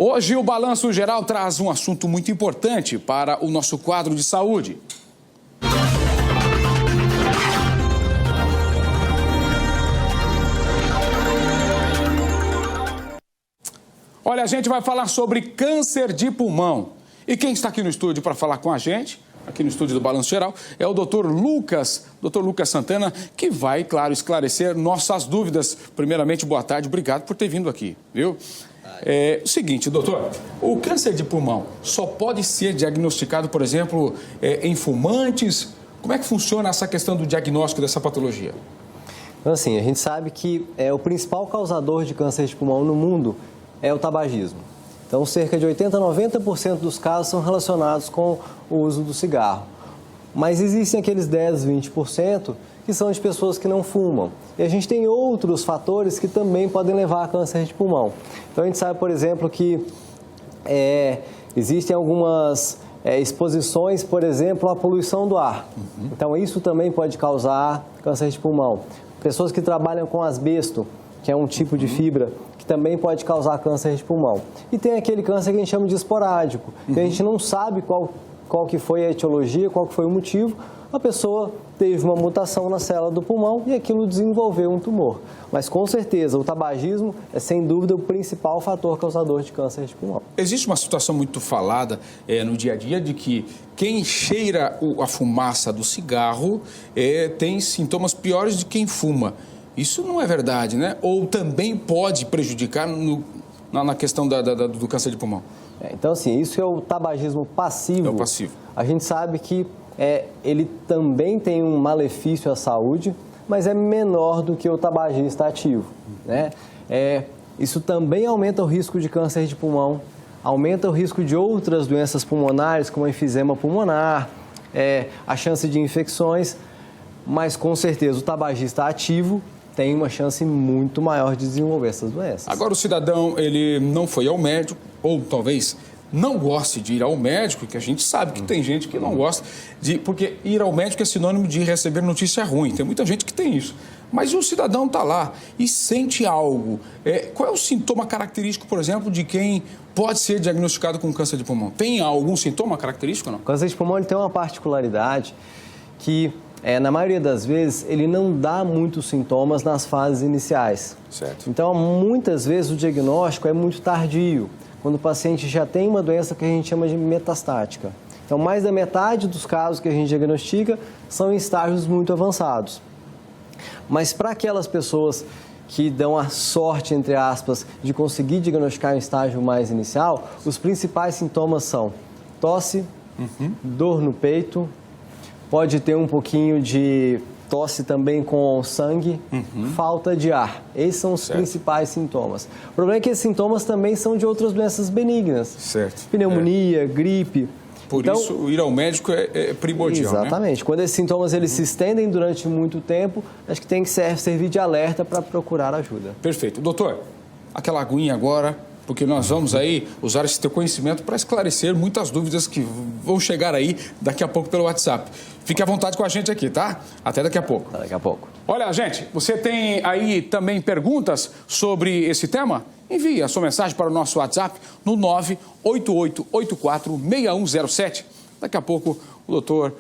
Hoje o Balanço Geral traz um assunto muito importante para o nosso quadro de saúde. Olha, a gente vai falar sobre câncer de pulmão. E quem está aqui no estúdio para falar com a gente, aqui no estúdio do Balanço Geral, é o Dr. Lucas Santana, que vai, claro, esclarecer nossas dúvidas. Primeiramente, boa tarde, obrigado por ter vindo aqui, viu? O seguinte, doutor, o câncer de pulmão só pode ser diagnosticado, por exemplo, em fumantes? Como é que funciona essa questão do diagnóstico dessa patologia? Então, assim, a gente sabe que o principal causador de câncer de pulmão no mundo é o tabagismo. Então, cerca de 80% a 90% dos casos são relacionados com o uso do cigarro. Mas existem aqueles 10%, 20% que são de pessoas que não fumam. E a gente tem outros fatores que também podem levar a câncer de pulmão. Então, a gente sabe, por exemplo, que existem algumas exposições, por exemplo, à poluição do ar. Então, isso também pode causar câncer de pulmão. Pessoas que trabalham com asbesto, que é um tipo de fibra, que também pode causar câncer de pulmão. E tem aquele câncer que a gente chama de esporádico, que a gente não sabe qual que foi a etiologia, qual que foi o motivo. A pessoa teve uma mutação na célula do pulmão e aquilo desenvolveu um tumor. Mas, com certeza, o tabagismo é, sem dúvida, o principal fator causador de câncer de pulmão. Existe uma situação muito falada no dia a dia de que quem cheira a fumaça do cigarro tem sintomas piores de quem fuma. Isso não é verdade, né? Ou também pode prejudicar na questão do câncer de pulmão? Então, assim, isso é o tabagismo passivo. É o passivo. A gente sabe que ele também tem um malefício à saúde, mas é menor do que o tabagista ativo, né? Isso também aumenta o risco de câncer de pulmão, aumenta o risco de outras doenças pulmonares, como enfisema pulmonar, a chance de infecções, mas com certeza o tabagista ativo tem uma chance muito maior de desenvolver essas doenças. Agora, o cidadão, ele não foi ao médico, ou talvez não goste de ir ao médico, que a gente sabe que tem gente que não gosta porque ir ao médico é sinônimo de receber notícia ruim. Tem muita gente que tem isso. Mas o cidadão está lá e sente algo. Qual é o sintoma característico, por exemplo, de quem pode ser diagnosticado com câncer de pulmão? Tem algum sintoma característico ou não? O câncer de pulmão ele tem uma particularidade que, na maioria das vezes, ele não dá muitos sintomas nas fases iniciais. Certo. Então, muitas vezes o diagnóstico é muito tardio, quando o paciente já tem uma doença que a gente chama de metastática. Então, mais da metade dos casos que a gente diagnostica são em estágios muito avançados. Mas para aquelas pessoas que dão a sorte, entre aspas, de conseguir diagnosticar em estágio mais inicial, os principais sintomas são tosse, dor no peito, pode ter um pouquinho de tosse também com sangue, falta de ar. Esses são os principais sintomas. O problema é que esses sintomas também são de outras doenças benignas. Certo. Pneumonia, gripe. Por isso, ir ao médico é primordial, exatamente. Né? Quando esses sintomas se estendem durante muito tempo, acho que tem que servir de alerta para procurar ajuda. Perfeito. Doutor, aquela aguinha agora, porque nós vamos aí usar esse teu conhecimento para esclarecer muitas dúvidas que vão chegar aí daqui a pouco pelo WhatsApp. Fique à vontade com a gente aqui, tá? Até daqui a pouco. Até daqui a pouco. Olha, gente, você tem aí também perguntas sobre esse tema? Envie a sua mensagem para o nosso WhatsApp no 988846107. Daqui a pouco o doutor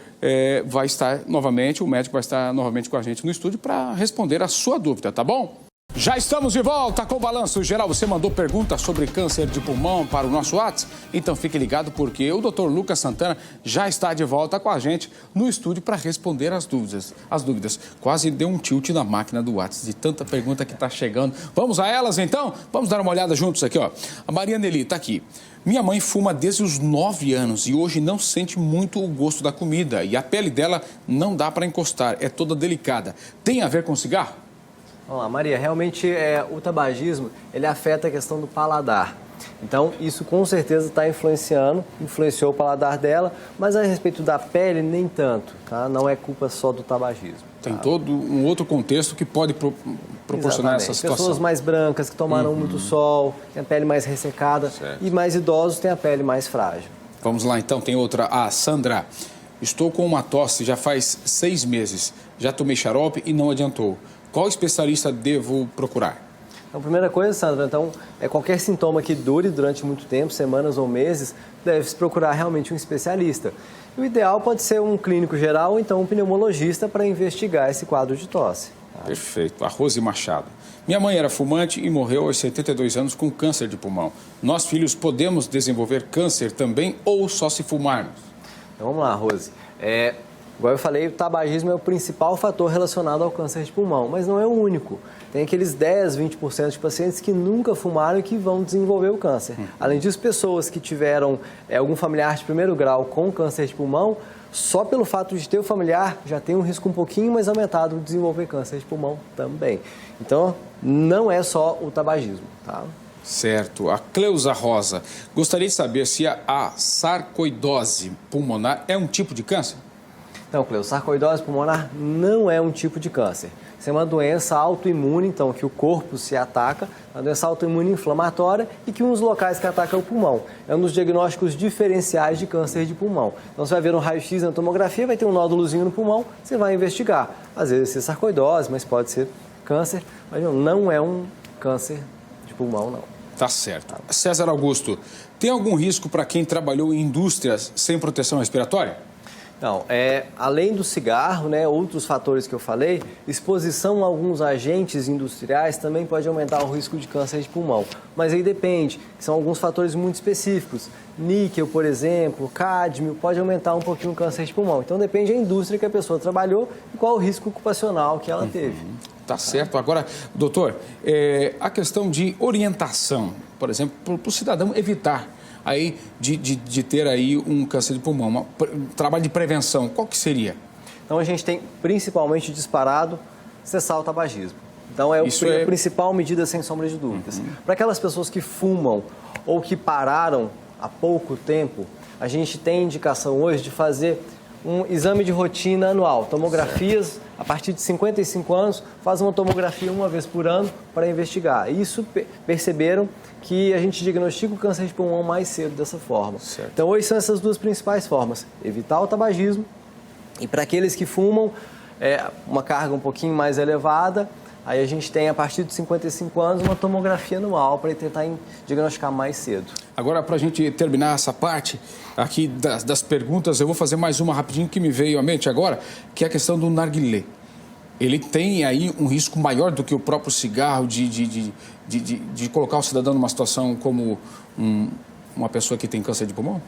vai estar novamente, o médico vai estar novamente com a gente no estúdio para responder a sua dúvida, tá bom? Já estamos de volta com o Balanço Geral. Você mandou perguntas sobre câncer de pulmão para o nosso WhatsApp? Então fique ligado porque o Dr. Lucas Santana já está de volta com a gente no estúdio para responder as dúvidas. Quase deu um tilt na máquina do WhatsApp de tanta pergunta que está chegando. Vamos a elas então? Vamos dar uma olhada juntos aqui, ó. A Maria Nelly está aqui. Minha mãe fuma desde os 9 anos e hoje não sente muito o gosto da comida e a pele dela não dá para encostar, é toda delicada. Tem a ver com cigarro? Vamos lá, Maria, realmente o tabagismo, ele afeta a questão do paladar. Então, isso com certeza está influenciou o paladar dela, mas a respeito da pele, nem tanto, tá? Não é culpa só do tabagismo. Tá? Tem todo um outro contexto que pode proporcionar essa situação. Pessoas mais brancas, que tomaram muito sol, têm a pele mais ressecada, certo. E mais idosos têm a pele mais frágil. Vamos lá, então, tem outra. A Sandra. Estou com uma tosse já faz 6 meses. Já tomei xarope e não adiantou. Qual especialista devo procurar? Então, a primeira coisa, Sandra, qualquer sintoma que dure durante muito tempo, semanas ou meses, deve-se procurar realmente um especialista. O ideal pode ser um clínico geral ou então um pneumologista para investigar esse quadro de tosse. Perfeito. A Rose Machado. Minha mãe era fumante e morreu aos 72 anos com câncer de pulmão. Nós, filhos, podemos desenvolver câncer também ou só se fumarmos? Então, vamos lá, Rose. Igual eu falei, o tabagismo é o principal fator relacionado ao câncer de pulmão, mas não é o único. Tem aqueles 10, 20% de pacientes que nunca fumaram e que vão desenvolver o câncer. Além disso, pessoas que tiveram algum familiar de primeiro grau com câncer de pulmão, só pelo fato de ter o familiar, já tem um risco um pouquinho mais aumentado de desenvolver câncer de pulmão também. Então, não é só o tabagismo, tá? Certo. A Cleusa Rosa. Gostaria de saber se a sarcoidose pulmonar é um tipo de câncer? Não, Cleusa, sarcoidose pulmonar não é um tipo de câncer. Isso é uma doença autoimune, então, que o corpo se ataca, uma doença autoimune inflamatória e que um dos locais que ataca é o pulmão. É um dos diagnósticos diferenciais de câncer de pulmão. Então, você vai ver um raio-x na tomografia, vai ter um nódulozinho no pulmão, você vai investigar. Às vezes é sarcoidose, mas pode ser câncer, mas não é um câncer de pulmão, não. Tá certo. César Augusto, tem algum risco para quem trabalhou em indústrias sem proteção respiratória? Não, além do cigarro, outros fatores que eu falei, exposição a alguns agentes industriais também pode aumentar o risco de câncer de pulmão. Mas aí depende, são alguns fatores muito específicos. Níquel, por exemplo, cádmio, pode aumentar um pouquinho o câncer de pulmão. Então depende da indústria que a pessoa trabalhou e qual o risco ocupacional que ela teve. Tá certo. Agora, doutor, a questão de orientação, por exemplo, para o cidadão evitar aí de ter aí um câncer de pulmão, um trabalho de prevenção, qual que seria? Então a gente tem principalmente disparado cessar o tabagismo. Então a principal medida, sem sombra de dúvidas. Para aquelas pessoas que fumam ou que pararam há pouco tempo, a gente tem indicação hoje de fazer um exame de rotina anual, tomografias. A partir de 55 anos, faz uma tomografia uma vez por ano para investigar. Isso perceberam que a gente diagnostica o câncer de pulmão mais cedo dessa forma. Certo. Então, hoje são essas duas principais formas: evitar o tabagismo e, para aqueles que fumam, uma carga um pouquinho mais elevada, aí a gente tem, a partir de 55 anos, uma tomografia anual para tentar diagnosticar mais cedo. Agora, para a gente terminar essa parte aqui das perguntas, eu vou fazer mais uma rapidinho que me veio à mente agora, que é a questão do narguilé. Ele tem aí um risco maior do que o próprio cigarro de colocar o cidadão numa situação como uma pessoa que tem câncer de pulmão?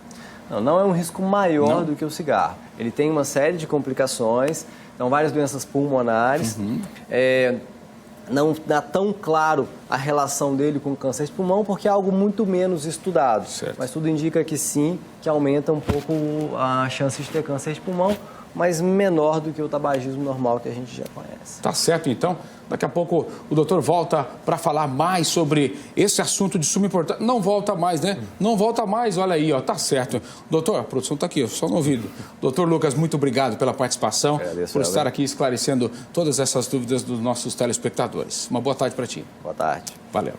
Não é um risco maior do que o cigarro. Ele tem uma série de complicações, então várias doenças pulmonares. Não está tão claro a relação dele com o câncer de pulmão, porque é algo muito menos estudado. Certo. Mas tudo indica que sim, que aumenta um pouco a chance de ter câncer de pulmão, mas menor do que o tabagismo normal que a gente já conhece. Tá certo, então. Daqui a pouco o doutor volta para falar mais sobre esse assunto de suma importância. Não volta mais, né? Não volta mais, olha aí, ó, tá certo. Doutor, a produção está aqui, só no ouvido. Doutor Lucas, muito obrigado pela participação, por estar aqui esclarecendo todas essas dúvidas dos nossos telespectadores. Uma boa tarde para ti. Boa tarde. Valeu.